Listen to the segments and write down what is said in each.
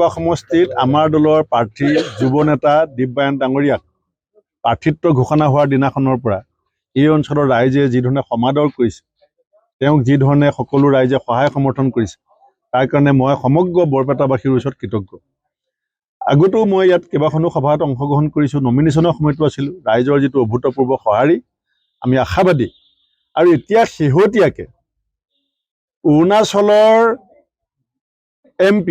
সমষ্টিত আমাৰ দলৰ প্ৰাৰ্থী যুৱ নেতা দিব্যায়ন ডাঙৰীয়াক প্ৰাৰ্থিত্ব ঘোষণা হোৱাৰ দিনাখনৰ পৰা এই অঞ্চলৰ ৰাইজে যি ধৰণে সমাদৰ কৰিছে, তেওঁক যি ধৰণে সকলো ৰাইজে সহায় সমৰ্থন কৰিছে, তাৰ কাৰণে মই সমগ্ৰ বৰপেটাবাসীৰ ওচৰত কৃতজ্ঞ। আগতেও মই ইয়াত কেইবাখনো সভাত অংশগ্ৰহণ কৰিছোঁ, নমিনেশ্যনৰ সময়তো আছিলোঁ। ৰাইজৰ যিটো অভূতপূৰ্ব সঁহাৰি, আমি আশাবাদী। আৰু এতিয়া শেহতীয়াকৈ অৰুণাচলৰ MP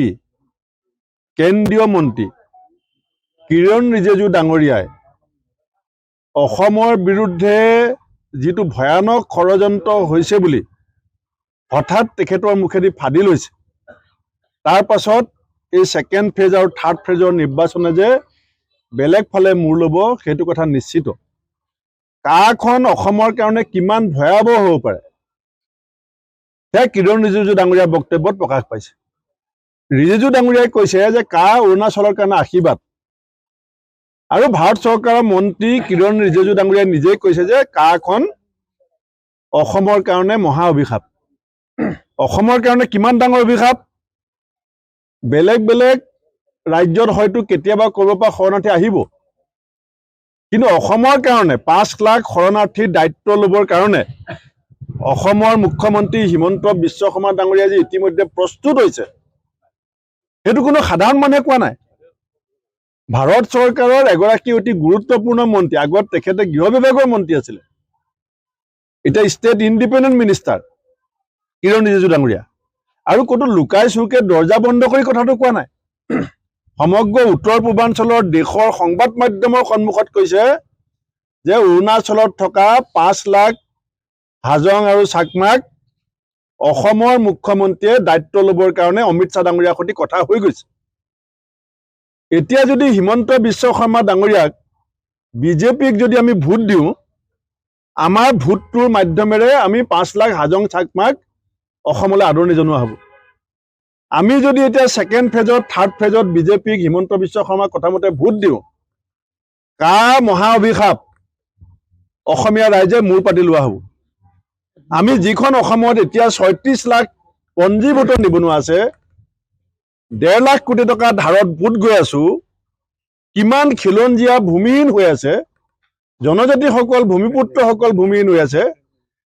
কেন্দ্ৰীয় মন্ত্ৰী কিৰণ ৰিজিজু ডাঙৰীয়াই অসমৰ বিৰুদ্ধে যিটো ভয়ানক ষড়যন্ত্ৰ হৈছে বুলি হঠাৎ তেখেতৰ মুখেদি ফাদি লৈছে, তাৰ পাছত এই ছেকেণ্ড ফেজ আৰু থাৰ্ড ফেজৰ নিৰ্বাচনে যে বেলেগ ফালে মূৰ ল'ব সেইটো কথা নিশ্চিত। কাখন অসমৰ কাৰণে কিমান ভয়াৱহ হ'ব পাৰে সেয়া কিৰণ ৰিজিজু ডাঙৰীয়াৰ বক্তব্যত প্ৰকাশ পাইছে। ৰিজিজু ডাঙৰীয়াই কৈছে যে অৰুণাচলৰ কাৰণে আশীৰ্বাদ। আৰু ভাৰত চৰকাৰৰ মন্ত্ৰী কিৰণ ৰিজিজু ডাঙৰীয়াই নিজেই কৈছে যে খন অসমৰ কাৰণে মহা অভিশাপ। অসমৰ কাৰণে কিমান ডাঙৰ অভিশাপ? বেলেগ বেলেগ ৰাজ্যত হয়তো কেতিয়াবা ক'ৰবাৰ পৰা শৰণাৰ্থী আহিব, কিন্তু অসমৰ কাৰণে 5 লাখ শৰণাৰ্থীৰ দায়িত্ব ল'বৰ কাৰণে অসমৰ মুখ্যমন্ত্ৰী হিমন্ত বিশ্ব শৰ্মা ডাঙৰীয়া যে ইতিমধ্যে প্ৰস্তুত হৈছে, সেইটো কোনো সাধাৰণ মানুহে কোৱা নাই। ভাৰত চৰকাৰৰ এগৰাকী অতি গুৰুত্বপূৰ্ণ মন্ত্ৰী, আগত তেখেতে গৃহ বিভাগৰ মন্ত্ৰী আছিলে, এতিয়া ষ্টেট ইণ্ডিপেণ্ডেণ্ট মিনিষ্টাৰ কিৰণ ৰিজিজু ডাঙৰীয়া। আৰু ক'তো লুকাই চুৰকে দৰ্জা বন্ধ কৰি কথাটো কোৱা নাই। সমগ্ৰ উত্তৰ পূৰ্বাঞ্চলৰ দেশৰ সংবাদ মাধ্যমৰ সন্মুখত কৈছে যে অৰুণাচলত থকা 5 লাখ হাজং আৰু চাকমাক অসমৰ মুখ্যমন্ত্ৰীয়ে দায়িত্ব ল'বৰ কাৰণে অমিত শ্বাহ ডাঙৰীয়াৰ সৈতে কথা হৈ গৈছে। এতিয়া যদি হিমন্ত বিশ্ব শৰ্মা ডাঙৰীয়াক বিজেপিক যদি আমি ভোট দিওঁ, আমাৰ ভোটটোৰ মাধ্যমেৰে আমি 5 লাখ হাজং চাকমাক অসমলৈ আদৰণি জনোৱা হ'ব। আমি যদি এতিয়া ছেকেণ্ড ফেজত থাৰ্ড ফেজত বিজেপিক হিমন্ত বিশ্ব শৰ্মাৰ কথামতে ভোট দিওঁ, মহা অভিশাপ অসমীয়া ৰাইজে মূৰ পাতি লোৱা হ'ব। আমি যিখন অসমত এতিয়া 36 লাখ পঞ্জীভূত নিবনুৱা আছে, 1.5 লাখ কোটি টকা ধাৰত ভোট গৈ আছো, কিমান খিলঞ্জীয়া ভূমিহীন হৈ আছে, জনজাতিসকল ভূমিপুত্ৰসকল ভূমিহীন হৈ আছে,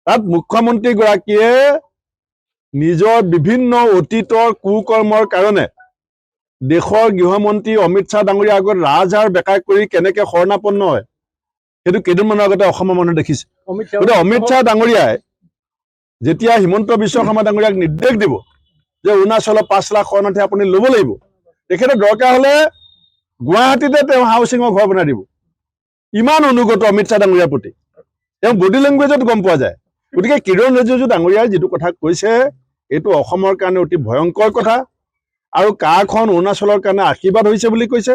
তাত মুখ্যমন্ত্ৰীগৰাকীয়ে নিজৰ বিভিন্ন অতীতৰ কুকৰ্মৰ কাৰণে দেশৰ গৃহমন্ত্ৰী অমিত শ্বাহ ডাঙৰীয়াৰ আগত ৰাজহাড় বেকাৰ কৰি কেনেকে শৰণাপন্ন হয় সেইটো কেইদিনমানৰ আগতে অসমৰ মানুহে দেখিছে। গতিকে অমিত শ্বাহ ডাঙৰীয়াই যেতিয়া হিমন্ত বিশ্ব শৰ্মা ডাঙৰীয়াক নিৰ্দেশ দিব যে অৰুণাচলৰ 5 লাখ শৰণাৰ্থী আপুনি ল'ব লাগিব, তেখেতে দৰকাৰ হ'লে গুৱাহাটীতে তেওঁ হাউচিঙৰ ঘৰ বনাই দিব। ইমান অনুগত অমিত শ্বাহ ডাঙৰীয়াৰ প্ৰতি, তেওঁ বডি লেংগুৱেজত গম পোৱা যায়। গতিকে কিৰণ ৰিজিজু ডাঙৰীয়াই যিটো কথা কৈছে এইটো অসমৰ কাৰণে অতি ভয়ংকৰ কথা। আৰু খন অৰুণাচলৰ কাৰণে আশীৰ্বাদ হৈছে বুলি কৈছে,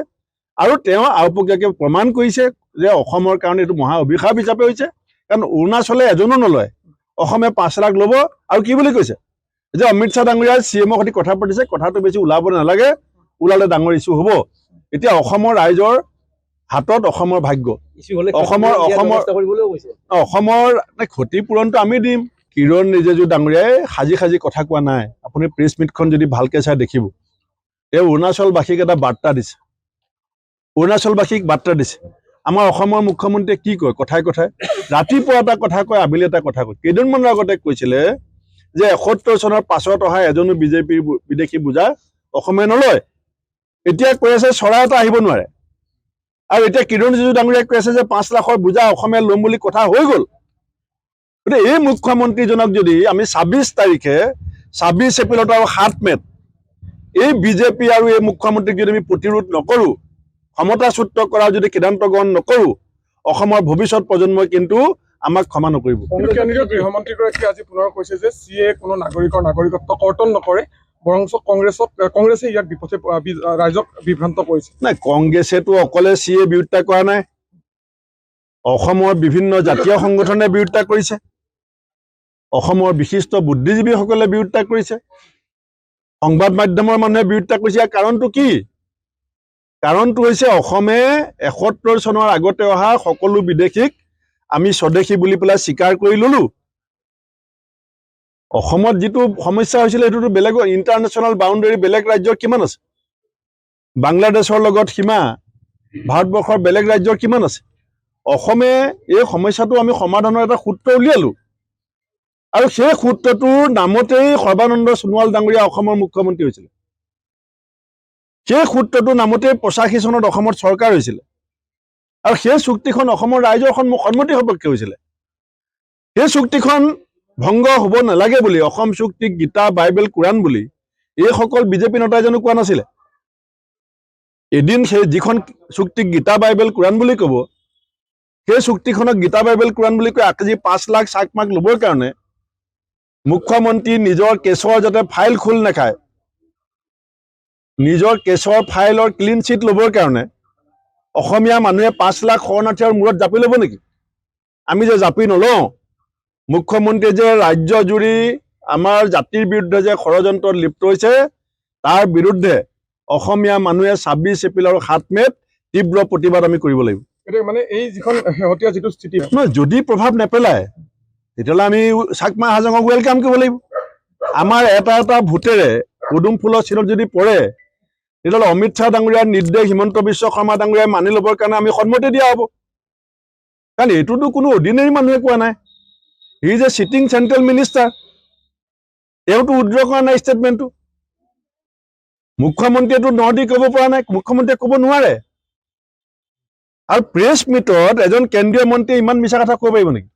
আৰু তেওঁ আওপকীয়াকৈ প্ৰমাণ কৰিছে যে অসমৰ কাৰণে এইটো মহা অভিশাপ হিচাপে হৈছে। কাৰণ অৰুণাচলে এজনো নলয়, অসমে 5 লাখ ল'ব। আৰু কি বুলি কৈছে যে অমিত শ্বাহ ডাঙৰীয়াই CMৰ সৈতে কথা পাতিছে, কথাটো বেছি ওলাব নালাগে, ওলালে ডাঙৰ ইছ্যু হ'ব। এতিয়া অসমৰ ৰাইজৰ হাতত অসমৰ ভাগ্য, অসমৰ ক্ষতিপূৰণটো আমি দিম। কিৰণ ৰিজিজু ডাঙৰীয়াই সাজি সাজি কথা কোৱা নাই। আপুনি প্ৰেছ মিটখন যদি ভালকে চাই দেখিব, তেওঁ অৰুণাচলবাসীক এটা বাৰ্তা দিছে, অৰুণাচলবাসীক বাৰ্তা দিছে। আমাৰ অসমৰ মুখ্যমন্ত্ৰীয়ে কি কয় কথাই কথাই, ৰাতিপুৱা এটা কথা কয়, আবেলি এটা কথা কয়। কেইদিনমানৰ আগতে কৈছিলে যে 71 চনৰ পাছত অহা এজনো বিজেপিৰ বিদেশী বুজা অসমে নলয়। এতিয়া কৈ আছে চৰাই এটা আহিব নোৱাৰে। আৰু এতিয়া কিৰণ ৰিজিজু ডাঙৰীয়াই কৈ আছে যে 5 লাখৰ বুজা অসমে ল'ম বুলি কথা হৈ গ'ল। গতিকে এই মুখ্যমন্ত্ৰীজনক যদি আমি 26 তাৰিখে 26 এপ্ৰিলত আৰু 7 মেত এই বিজেপি আৰু এই মুখ্যমন্ত্ৰীক যদি আমি প্ৰতিৰোধ নকৰোঁ, ক্ষমতাচ্যুত কৰাৰ যদি সিদ্ধান্ত গ্ৰহণ নকৰোঁ, অসমৰ ভৱিষ্যত প্ৰজন্মই কিন্তু আমাক ক্ষমা নকৰিব। কেন্দ্ৰীয় গৃহমন্ত্ৰীগৰাকীয়ে আজি পুনৰ কৈছে যে CA কোনো নাগৰিকৰ নাগৰিকত্ব কৰ্তন নকৰে, বৰঞ্চ কংগ্ৰেছে ইয়াক ৰাইজক বিভ্ৰান্ত কৰিছে। নাই, কংগ্ৰেছেতো অকলে CA বিৰোধিতা কৰা নাই, অসমৰ বিভিন্ন জাতীয় সংগঠনে বিৰোধিতা কৰিছে, অসমৰ বিশিষ্ট বুদ্ধিজীৱীসকলে বিৰোধিতা কৰিছে, সংবাদ মাধ্যমৰ মানুহে বিৰোধিতা কৰিছে। ইয়াৰ কাৰণটো কি? কাৰণটো হৈছে অসমে 71 চনৰ আগতে অহা সকলো বিদেশীক আমি স্বদেশী বুলি পেলাই স্বীকাৰ কৰি ল'লো। অসমত যিটো সমস্যা হৈছিলে সেইটোতো বেলেগ, ইণ্টাৰনেশ্যনেল বাউণ্ডেৰী বেলেগ ৰাজ্যৰ কিমান আছে। বাংলাদেশৰ লগত সীমা ভাৰতবৰ্ষৰ বেলেগ ৰাজ্যৰ কিমান আছে অসমে এই সমস্যাটো আমি সমাধানৰ এটা সূত্ৰ উলিয়ালোঁ আৰু সেই সূত্ৰটোৰ নামতেই সৰ্বানন্দ সোণোৱাল ডাঙৰীয়া অসমৰ মুখ্যমন্ত্ৰী হৈছিলে সেই সূত্ৰটোৰ নামতেই 85 চনত অসমত চৰকাৰ হৈছিলে আৰু সেই চুক্তিখন অসমৰ ৰাইজৰ সন্মতি সপক্ষে হৈছিলে সেই চুক্তিখন ভংগ হ'ব নালাগে বুলি অসম চুক্তিক গীতা বাইবেল কোৰাণ বুলি এইসকল বিজেপি নেতাই জানো কোৱা নাছিলে এদিন সেই যিখন চুক্তিক গীতা বাইবেল কোৰাণ বুলি ক'ব সেই চুক্তিখনক গীতা বাইবেল কোৰাণ বুলি কৈ আজি 5 লাখ চাকমাক ল'বৰ কাৰণে মুখ্যমন্ত্ৰী নিজৰ কেছৰ যাতে ফাইল খোল নাখায় নিজৰ কেছৰ ফাইলৰ ক্লিন চিট ল'বৰ কাৰণে অসমীয়া মানুহে 5 লাখ শৰণাৰ্থীৰ মূৰত জাপি ল'ব নেকি আমি যে জাপি নলওঁ মুখ্যমন্ত্ৰীয়ে যে ৰাজ্য জুৰি আমাৰ জাতিৰ বিৰুদ্ধে যে ষড়যন্ত্ৰত লিপ্ত হৈছে তাৰ বিৰুদ্ধে অসমীয়া মানুহে 26 এপ্ৰিল আৰু 7 মে'ত তীব্ৰ প্ৰতিবাদ আমি কৰিব লাগিব এতিয়া মানে এই যিখন শেহতীয়া যিটো স্থিতি নহয় যদি প্ৰভাৱ নেপেলায় তেতিয়াহ'লে আমি চাকমা হাজঙক ৱেলকাম কৰিব লাগিব আমাৰ এটা ভোটেৰে পদুম ফুলৰ চিনত যদি পৰে তেতিয়াহ'লে অমিত শ্বাহ ডাঙৰীয়াৰ নিৰ্দেশ হিমন্ত বিশ্ব শৰ্মা ডাঙৰীয়াই মানি ল'বৰ কাৰণে আমি সন্মতি দিয়া হ'ব কাৰণ এইটোতো কোনো অৰ্ডিনেৰী মানুহে কোৱা নাই he is a cheating central minister তেওঁতো উইড্ৰ কৰা নাই ষ্টেটমেণ্টটো মুখ্যমন্ত্ৰীয়েতো নদি ক'ব পৰা নাই মুখ্যমন্ত্ৰীয়ে ক'ব নোৱাৰে আৰু প্ৰেছ মিটত এজন কেন্দ্ৰীয় মন্ত্ৰীয়ে ইমান মিছা কথা ক'ব পাৰিব নেকি